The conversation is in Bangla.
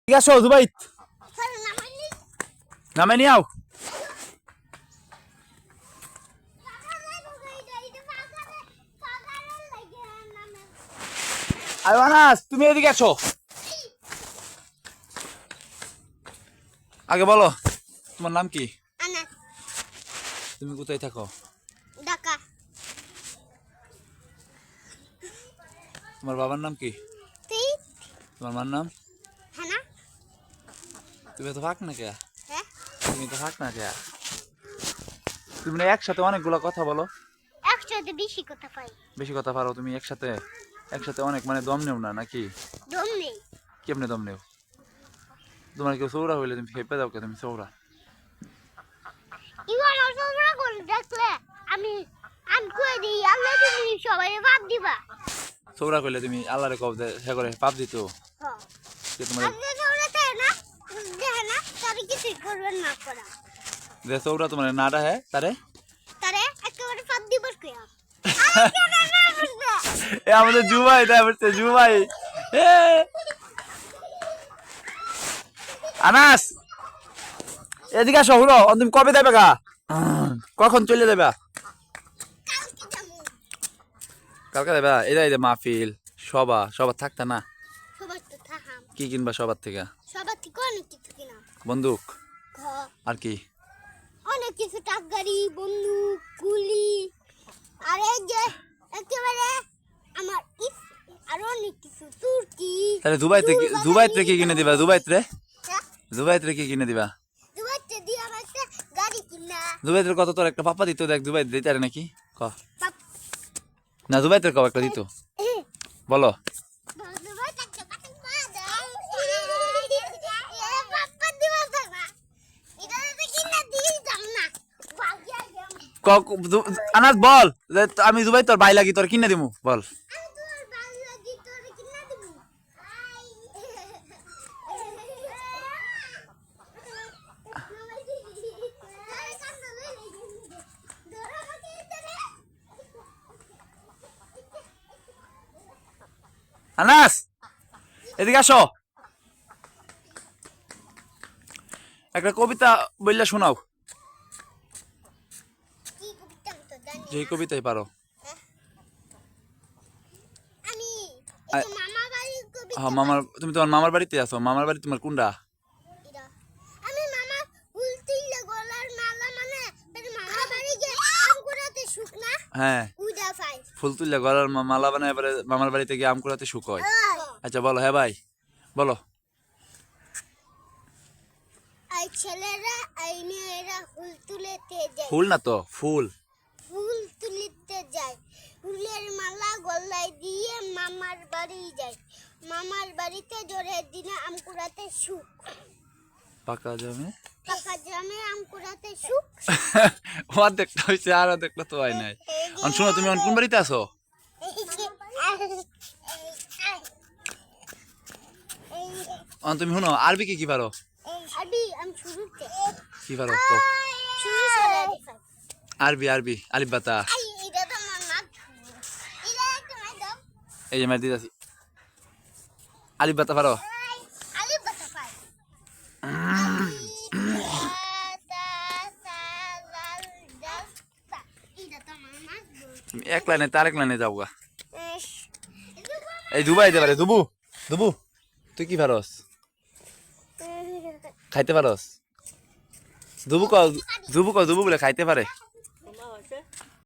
ঠিক আছে দুবাই নামে নিয়ে আও। আরে আনাস তুমি এদিকে আছো, আগে বলো তোমার নাম কি? আনাস। তুমি কোথায় থাকো? ঢাকা। তোমার বাবার নাম কি? তোমার মার নাম? হানা। তুমি তো থাক না কে? হ্যাঁ তুমি তো থাক না কে? তুমি না একসাথে অনেকগুলো কথা বলো। একসাথে বেশি কথা পাই। বেশি কথা পারো তুমি একসাথে? একসাথে অনেক মানে দম নেও না নাকি? দম নেই। কেমনে দম নেও? তোমার কেউ সৌরা হইলে তুমি খেপে যাও কে? তুমি সৌরা ইওয়ান সবরা করে দেখলে আমি আমি কই দিই আল্লাহ তুমি সবাই বাদ দিবা। সৌরা কইলে তুমি আল্লাহরে কব দে সে করে পাপ দিত। হ্যাঁ কে তোমার আপনি সৌরাতে না দেখে না তার কিছু করবেন না করা। যে সৌরা তোমার নাটা হ্যাঁ তারে তারে একেবারে বাদ দিবস কইয়া। এ আমাদের জুবাই তাই বলছে জুবাই। এ আনাস এদিকে আসো হলো তুমি কবে দেবে গা? কখন চলে দেবে? কালকে যাবো। কালকে দেবে? এটাই দে মাহফিল সবা সবার থাকতে না। সবার তো থাহাম। কি কিনবা সবার থেকে? সবার থেকে অনেক কিছু কিনা। বন্দুক ঘর আর কি? অনেক কিছু টাক গাড়ি বন্দুক গুলি আর এই যে একেবারে আমার আর অনেক কিছু তুর্কি। তাহলে দুবাইতে কি কিনে দিবা? দুবাইতে কি কিনে দিবা? দুবাইতে দিয়ে আমার একটা গাড়ি কিনা। দুবাইতে কত তোর একটা পাপা দিত দেখ দুবাই দিতে পারে নাকি ক না দুবাইতে কব একটা দিত বলো। দুবাইতে একটা পাতা দাও। এ বাপ্পা দিবা না। এটা তো কিনা দিয়ে দাম না। ভাগিয়া গেম। আনাস বল যে আমি দুবাই তোর ভাই লাগি তোর কিনে দিমু বল। আমি তোর ভালো লাগি তোর কিনা দিব। আনাস এদিকে আসো, একটা কবিতা বললে শোনাও। কি কবিতা তো জানি যে না। কবিতাই পারো। আমি এটা মামা বাড়ির কবিতা। হ্যাঁ মামার তুমি তোমার মামার বাড়িতে আছো, মামার বাড়ি তোমার কোনটা? এটা আমি মামা ফুল তুললে গলার মালা মানে মামা বাড়ি যে আম কুড়াতে শুক না। হ্যাঁ উডা পাই। ফুল তুললে গলার মালা বানায় এবারে মামার বাড়িতে গিয়ে আম কুড়াতে শুকোয়। আচ্ছা বলো হ্যাঁ ভাই বলো। এই ছেলেরা এই মেয়েরা ফুল তুলতে যায়। ফুল না তো ফুল। ফুল তুলিতে যায় ফুলের মালা গলায় দিয়ে মামার বাড়ি যায়। মামার বাড়িতে জোরের দিনে আম কুড়াতে সুখ। পাকা জমে পাকা জামে আম কুড়াতে সুখ। অর্ধেকটা হয়েছে আর অর্ধেকটা তো হয় নাই। শোনো তুমি কোন বাড়িতে আছো? তুমি শুনো আরবি কি পারো? আরবি আমি শুরুতে কি পারো কও? শুরু করে দিই। আরবি আলিফ বাতা। এটা তো মামা এটা একটা মাই দাও। এই যে মার দিতাছি আলিফ বাতা পারো? আলি বাতা পাই। এটা তো মামা তুমি এক লাইনে তার এক লাইনে যাও গা। এই দুবাই দিতে পারে দুবু দুবু তুই কি পারস? খাইতে পারস? দুবু কও দুবু বলে খাইতে পারে।